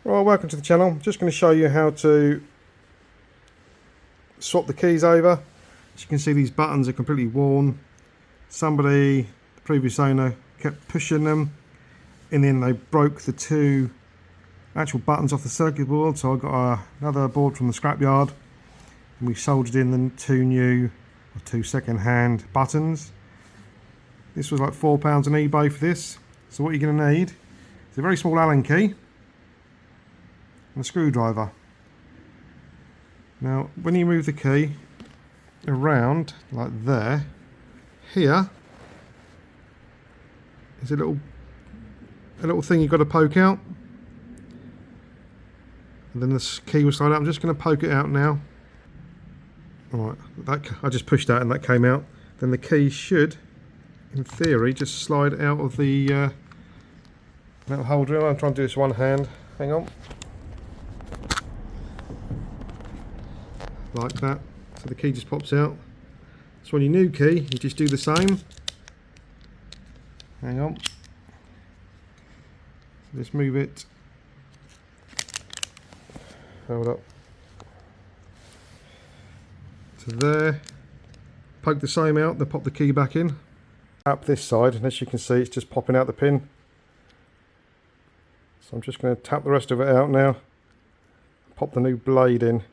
Well, welcome to the channel. Just going to show you how to swap the keys over. As you can see, these buttons are completely worn. Somebody, the previous owner, kept pushing them. In the end, they broke the two actual buttons off the circuit board, so I got another board from the scrapyard and we soldered in the two second-hand buttons. This was like £4 on eBay for this. So what you're going to need is a very small Allen key and a screwdriver. Now when you move the key around like there, here is a little thing you've got to poke out, and then the key will slide out. I'm just going to poke it out now. Alright, I just pushed that and that came out. Then the key should, in theory, just slide out of the little holder. I'm trying to do this one hand. Hang on. Like that. So the key just pops out. So on your new key, you just do the same. Hang on. So just move it. Hold up. To there. Poke the same out, then pop the key back in. Tap this side, and as you can see, it's just popping out the pin. So I'm just going to tap the rest of it out now. Pop the new blade in.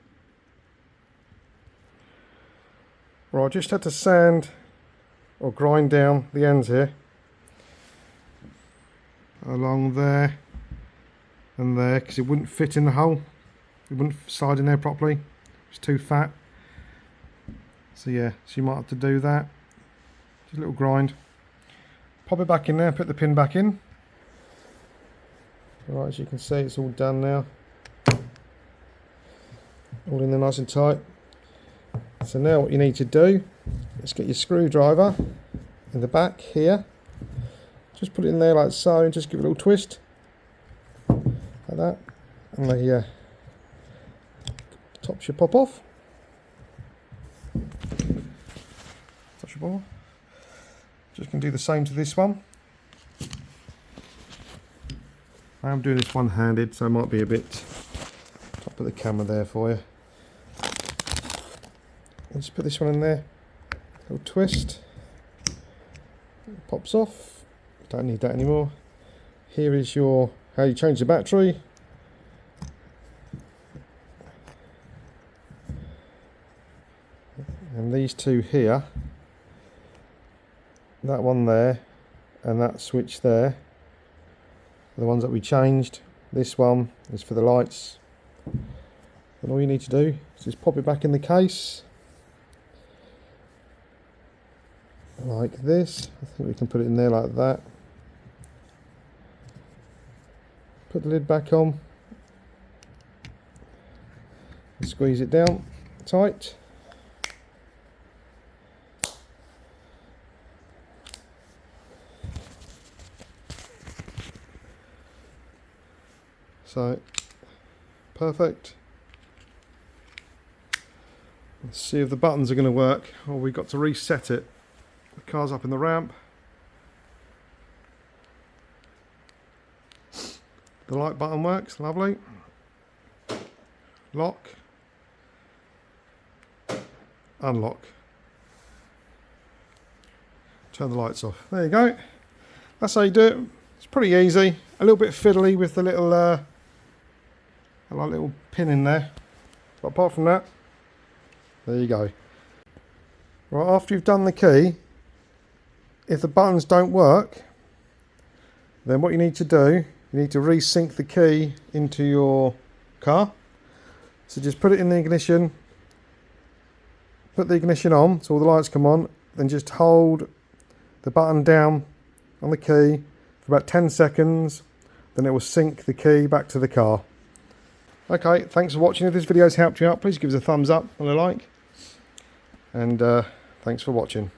Right, I just had to sand or grind down the ends here. Along there and there, because it wouldn't fit in the hole. It wouldn't slide in there properly. It's too fat. So yeah, so you might have to do that. Just a little grind. Pop it back in there, put the pin back in. Right, as you can see, it's all done now. All in there nice and tight. So now what you need to do is get your screwdriver in the back here. Just put it in there like so and just give it a little twist. Like that. And the top should pop off. Just going to do the same to this one. I am doing this one-handed, so it might be a bit top of the camera there for you. Let's put this one in there. A little twist. It pops off. Don't need that anymore. Here is how you change the battery. And these two here, that one there and that switch there, are the ones that we changed. This one is for the lights. And all you need to do is just pop it back in the case. Like this. I think we can put it in there like that. Put the lid back on. And squeeze it down tight. So, perfect. Let's see if the buttons are going to work. Oh, we've got to reset it. The car's up in the ramp. The light button works, lovely. Lock. Unlock. Turn the lights off. There you go. That's how you do it. It's pretty easy. A little bit fiddly with the little little pin in there. But apart from that, there you go. Right, after you've done the key, if the buttons don't work, then what you need to do, you need to resync the key into your car. So just put it in the ignition, put the ignition on so all the lights come on, then just hold the button down on the key for about 10 seconds, then it will sync the key back to the car. Okay, thanks for watching. If this video has helped you out, please give us a thumbs up and a like. And thanks for watching.